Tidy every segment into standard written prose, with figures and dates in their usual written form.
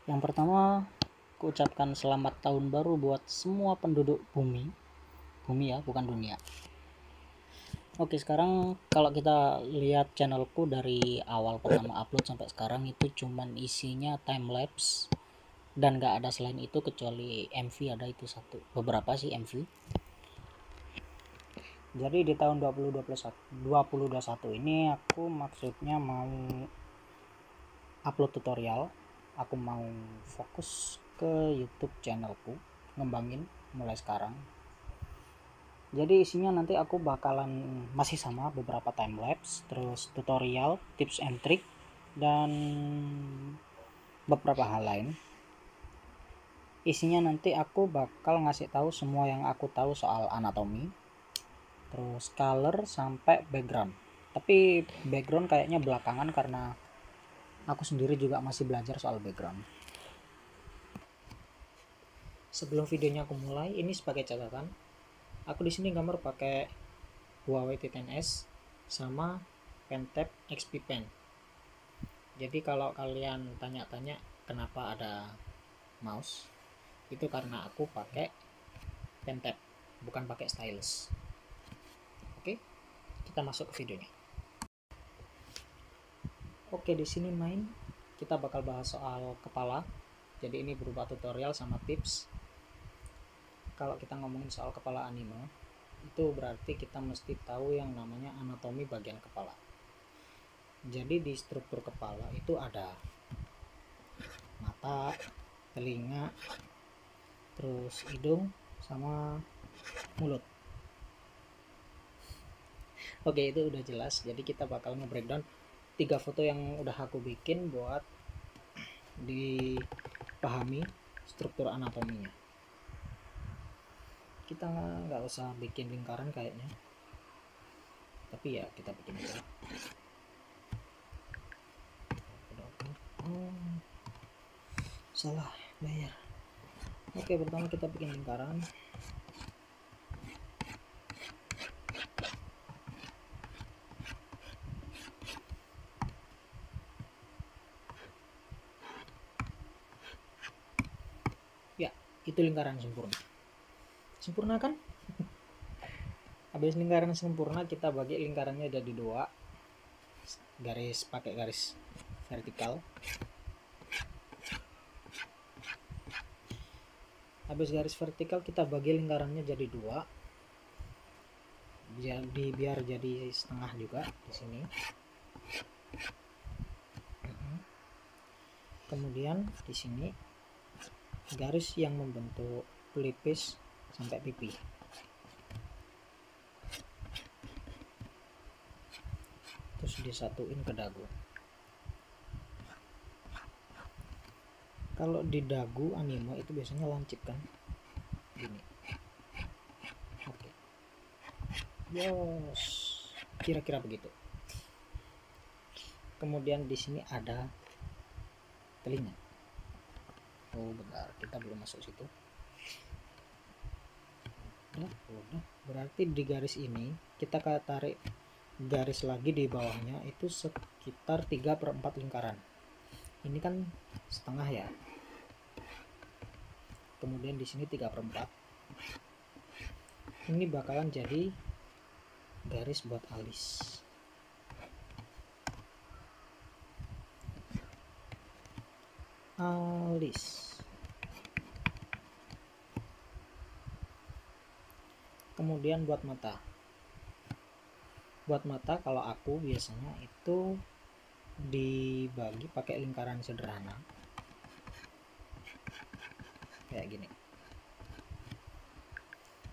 Yang pertama, aku ucapkan selamat tahun baru buat semua penduduk bumi. Bumi ya, bukan dunia. Oke, sekarang kalau kita lihat channelku dari awal pertama upload sampai sekarang itu cuman isinya time lapse dan gak ada selain itu kecuali MV, ada itu satu, beberapa sih MV. Jadi di tahun 2021 ini aku maksudnya mau upload tutorial, aku mau fokus ke YouTube channelku, ngembangin mulai sekarang. Jadi isinya nanti aku bakalan masih sama, beberapa time lapse, terus tutorial, tips and trick, dan beberapa hal lain. Isinya nanti aku bakal ngasih tahu semua yang aku tahu soal anatomi, terus color sampai background. Tapi background kayaknya belakangan karena aku sendiri juga masih belajar soal background. Sebelum videonya aku mulai, ini sebagai catatan, aku di sini gambar pakai Huawei T10s sama Pentab XP Pen. Jadi kalau kalian tanya-tanya kenapa ada mouse, itu karena aku pakai Pentab, bukan pakai stylus. Oke, kita masuk ke videonya. Oke, di sini kita bakal bahas soal kepala. Jadi ini berupa tutorial sama tips. Kalau kita ngomongin soal kepala anime, itu berarti kita mesti tahu yang namanya anatomi bagian kepala. Jadi di struktur kepala itu ada mata, telinga, terus hidung, sama mulut. Oke, itu udah jelas. Jadi kita bakal nge-breakdown 3 foto yang udah aku bikin buat dipahami struktur anatominya. Kita nggak usah bikin lingkaran kayaknya, tapi ya kita bikin aja. Salah bayar. Oke, pertama kita bikin lingkaran. Ya, itu lingkaran sempurna kan? Habis lingkaran sempurna, kita bagi lingkarannya jadi 2 garis, pakai garis vertikal. Habis garis vertikal, kita bagi lingkarannya jadi 2, biar jadi setengah juga di sini. Kemudian di sini garis yang membentuk pelipis sampai pipi. Terus disatuin ke dagu. Kalau di dagu anime itu biasanya lancip kan, gini. Oke, yes, kira-kira begitu. Kemudian di sini ada telinga. Oh bentar, kita belum masuk situ. Udah. Berarti di garis ini kita tarik garis lagi di bawahnya, itu sekitar 3/4 lingkaran. Ini kan setengah ya. Kemudian di sini 3/4. Ini bakalan jadi garis buat alis. Kemudian buat mata. Kalau aku biasanya itu dibagi pakai lingkaran sederhana kayak gini.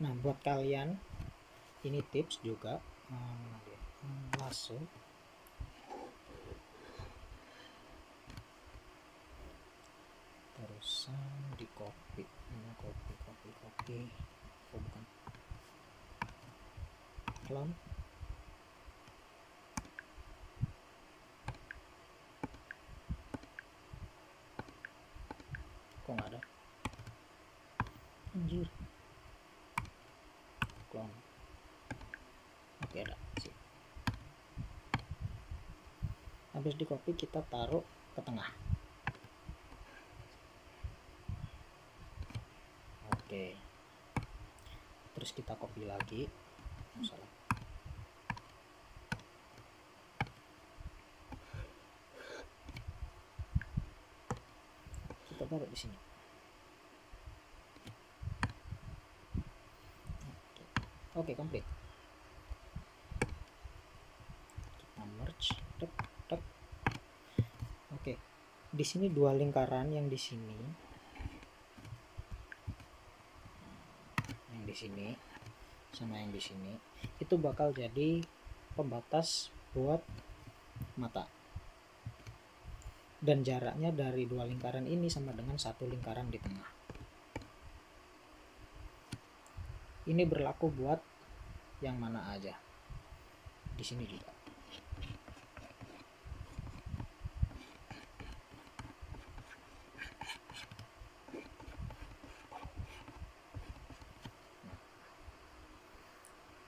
Nah, buat kalian ini tips juga, lasso terusan di copy. Oh bukan, clone. Kok nggak ada, anjir. Clone. Oke, ada sih. Habis di copy kita taruh ke tengah. Oke, terus kita copy lagi. Salah. Kita taruh di sini. Oke, complete. Kita merge. Tek, tek. Oke, di sini dua lingkaran, yang di sini, yang di sini, sama yang di sini, itu bakal jadi pembatas buat mata. Dan jaraknya dari dua lingkaran ini sama dengan satu lingkaran di tengah. Ini berlaku buat yang mana aja. Di sini juga.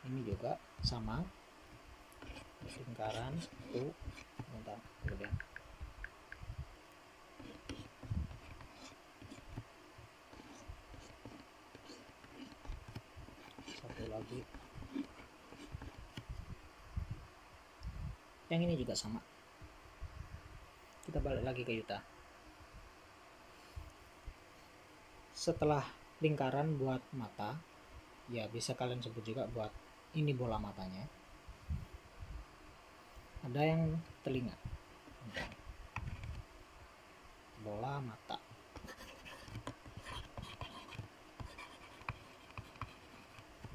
Ini juga sama, lingkaran satu, bentar, kemudian satu lagi, yang ini juga sama. Kita balik lagi ke Yuta. Setelah lingkaran buat mata, ya bisa kalian sebut juga buat ini bola matanya. Ada yang telinga, bola mata.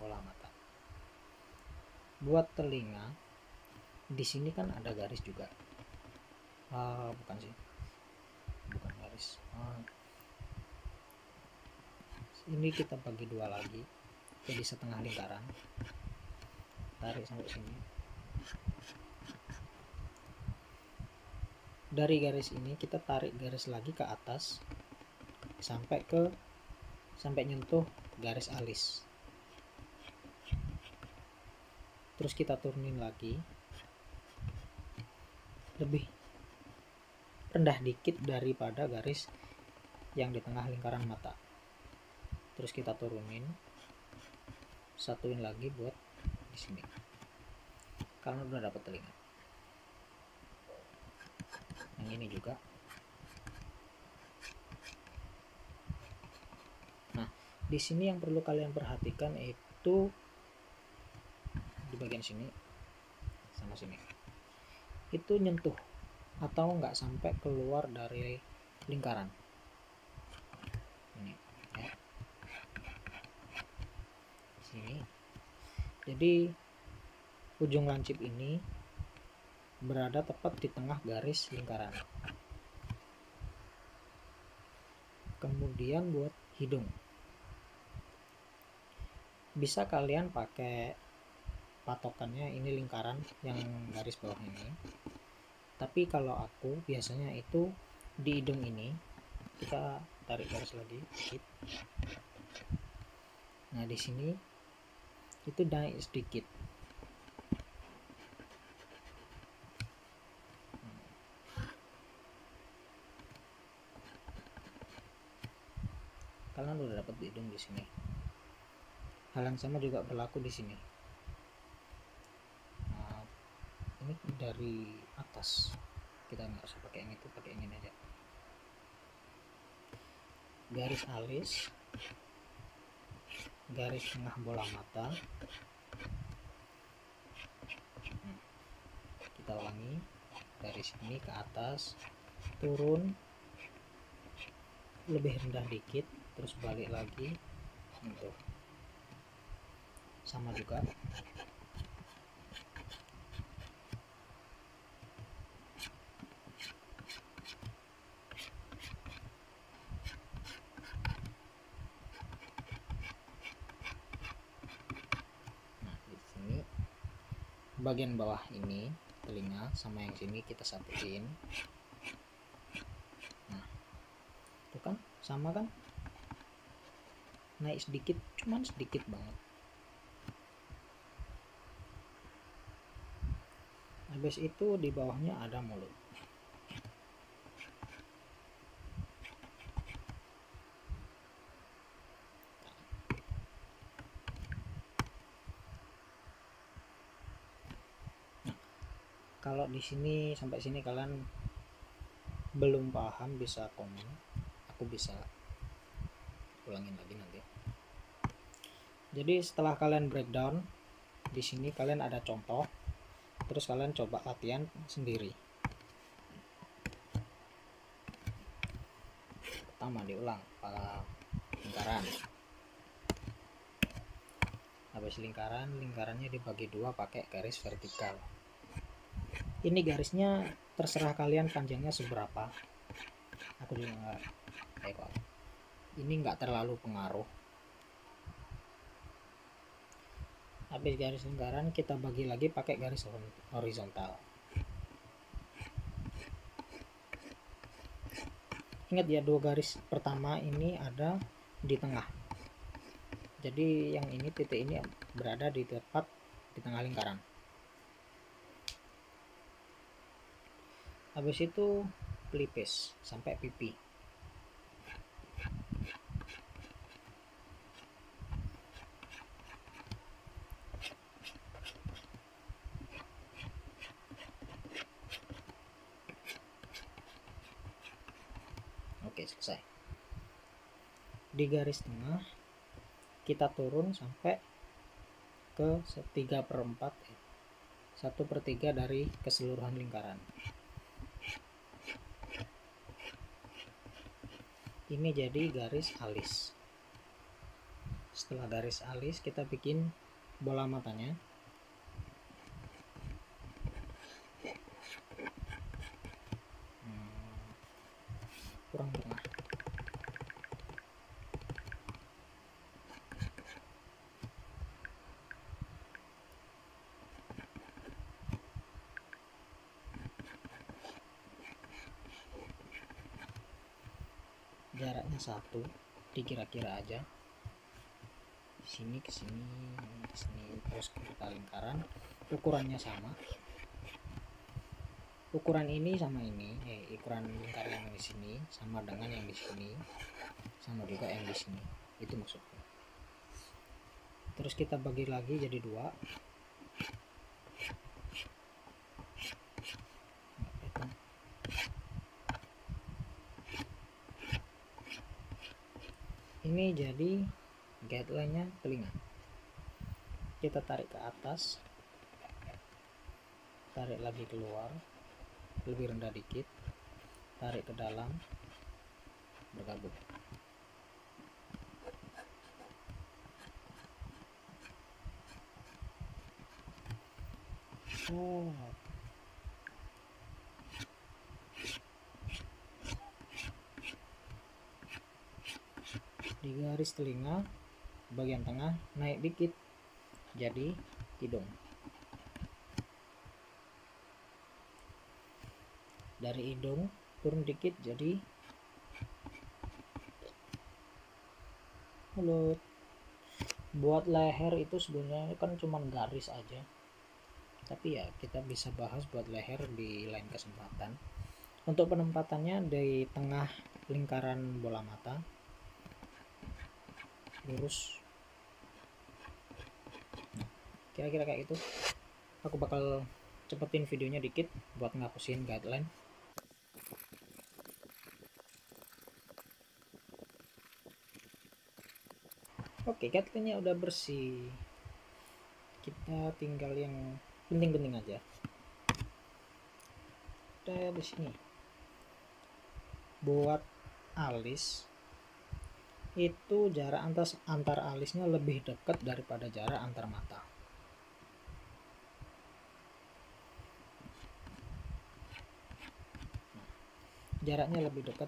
Bola mata. Buat telinga, di sini kan ada garis juga. Bukan sih, bukan garis. Ini kita bagi dua lagi, jadi setengah lingkaran. Tarik sampai sini. Dari garis ini kita tarik garis lagi ke atas sampai nyentuh garis alis. Terus kita turunin lagi lebih rendah dikit daripada garis yang di tengah lingkaran mata. Terus kita turunin, satuin lagi buat di sini. Karena udah dapat telinga. Yang ini juga. Nah, di sini yang perlu kalian perhatikan itu di bagian sini sama sini. Itu nyentuh atau nggak sampai keluar dari lingkaran. Ini ya. Sini. Jadi ujung lancip ini berada tepat di tengah garis lingkaran. Kemudian buat hidung, bisa kalian pakai patokannya ini lingkaran yang garis bawah ini. Tapi kalau aku biasanya itu di hidung ini kita tarik garis lagi sedikit. Nah, di sini itu naik sedikit. Kalian udah dapat hidung di sini. Hal yang sama juga berlaku di sini. Nah, ini dari atas, kita nggak usah pakai yang itu, pakai yang ini aja. Garis alis, garis tengah bola mata. Kita ulangi dari sini ke atas, turun lebih rendah dikit, terus balik lagi untuk sama juga. Nah, di sini bagian bawah ini telinga sama yang sini kita satuin. Nah, itu kan sama kan, naik sedikit, cuman sedikit banget. Habis itu di bawahnya ada mulut. Kalau di sini sampai sini kalian belum paham bisa komen, aku bisa ulangin lagi nanti. Jadi setelah kalian breakdown, di sini kalian ada contoh, terus kalian coba latihan sendiri. Pertama diulang kepala lingkaran. Habis lingkarannya dibagi dua pakai garis vertikal. Ini garisnya terserah kalian panjangnya seberapa. Aku juga ini nggak terlalu pengaruh. Habis garis lingkaran kita bagi lagi pakai garis horizontal. Ingat ya, dua garis pertama ini ada di tengah. Jadi yang ini, titik ini berada di tepat di tengah lingkaran. Habis itu pelipis sampai pipi. Oke, selesai. Di garis tengah kita turun sampai ke 1/3 dari keseluruhan lingkaran. Ini jadi garis alis. Setelah garis alis kita bikin bola matanya. Kurang tengah. Jaraknya 1, dikira-kira aja. Sini ke sini, terus kita lingkaran. Ukurannya sama. Ukuran ini sama ini, ukuran lingkaran yang di sini sama dengan yang di sini, sama juga yang di sini. Itu maksudnya. Terus kita bagi lagi jadi 2. Ini jadi guideline-nya telinga. Kita tarik ke atas, tarik lagi keluar, lebih rendah dikit, tarik ke dalam, bergabung. Di garis telinga bagian tengah naik dikit jadi hidung. Dari hidung turun dikit jadi mulut. Buat leher itu sebenarnya kan cuman garis aja, tapi ya kita bisa bahas buat leher di lain kesempatan. Untuk penempatannya di tengah lingkaran bola mata, lurus. Nah, kira-kira kayak itu. Aku bakal cepetin videonya dikit buat ngapusin guideline. Oke, guideline-nya udah bersih. Kita tinggal yang penting-penting aja. Udah di sini. Buat alis itu jarak antar alisnya lebih dekat daripada jarak antar mata. Jaraknya lebih dekat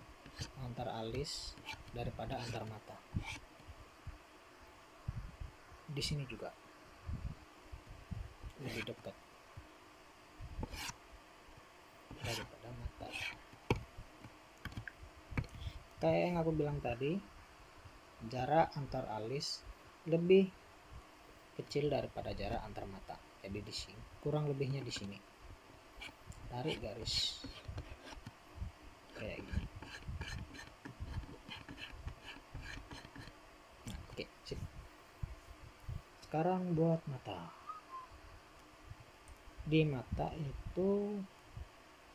antar alis daripada antar mata. Di sini juga lebih dekat daripada mata. Kayak yang aku bilang tadi, jarak antar alis lebih kecil daripada jarak antar mata. Jadi di sini, kurang lebihnya di sini. Tarik garis kayak gini. Nah, oke, sip. Sekarang buat mata. Di mata itu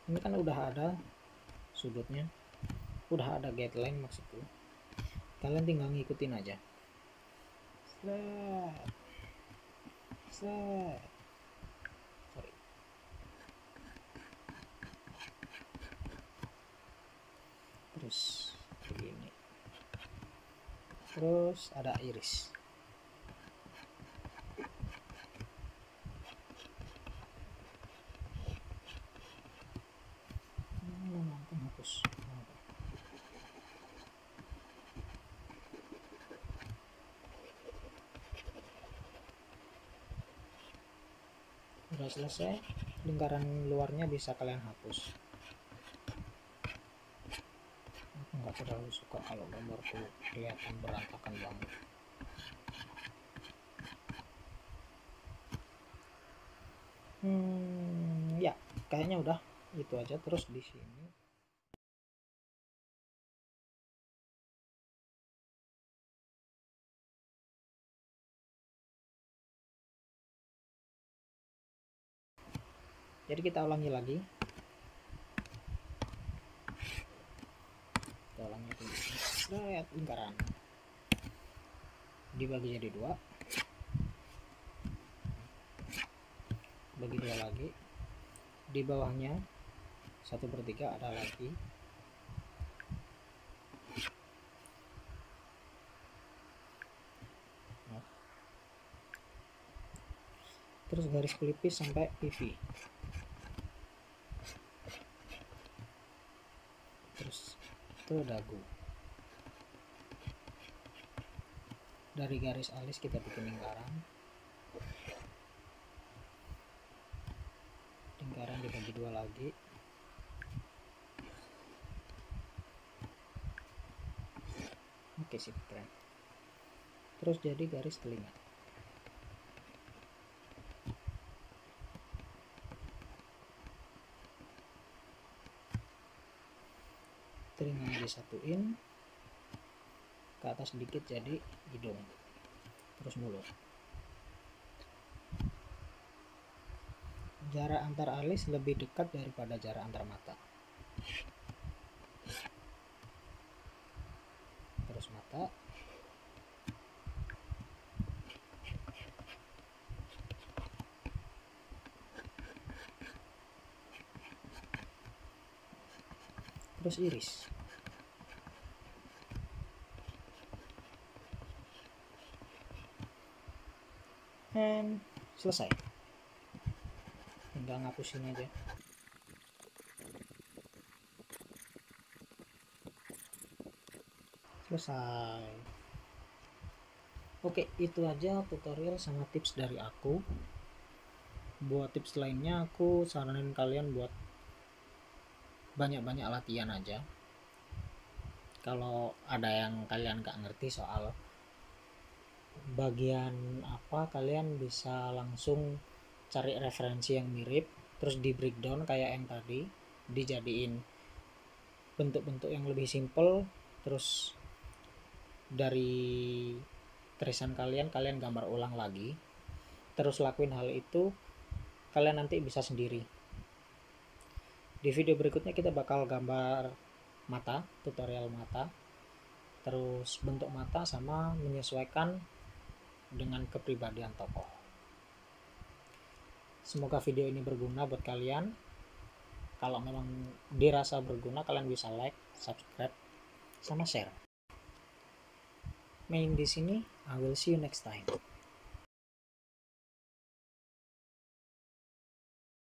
ini kan udah ada sudutnya, udah ada guideline maksudku, kalian tinggal ngikutin aja. Set. Sorry. Terus begini, terus ada iris. Langsung hapus. Udah selesai, lingkaran luarnya bisa kalian hapus. Aku nggak terlalu suka kalau gambarku kelihatan berantakan banget. Ya kayaknya udah itu aja. Terus di sini jadi kita ulangi lagi, lingkaran dibagi jadi dua, bagi dua lagi, di bawahnya 1/3 ada lagi, terus garis pelipis sampai pipi, terus itu dagu. Dari garis alis kita bikin lingkaran, dibagi dua lagi, oke sip, keren. Terus jadi garis telinga, telinganya disatuin ke atas sedikit jadi hidung, terus mulut. Jarak antar alis lebih dekat daripada jarak antar mata. Terus mata, terus iris. Dan selesai, tinggal ngapusin aja. Selesai. Oke, itu aja tutorial sama tips dari aku. Buat tips lainnya aku saranin kalian buat banyak-banyak latihan aja. Kalau ada yang kalian gak ngerti soal bagian apa, kalian bisa langsung cari referensi yang mirip, terus di breakdown kayak yang tadi, dijadiin bentuk-bentuk yang lebih simple, terus dari tulisan kalian gambar ulang lagi, terus lakuin hal itu, kalian nanti bisa sendiri. Di video berikutnya kita bakal gambar mata, tutorial mata, terus bentuk mata sama menyesuaikan dengan kepribadian tokoh. Semoga video ini berguna buat kalian. Kalau memang dirasa berguna, kalian bisa like, subscribe, sama share. Main di sini. I will see you next time.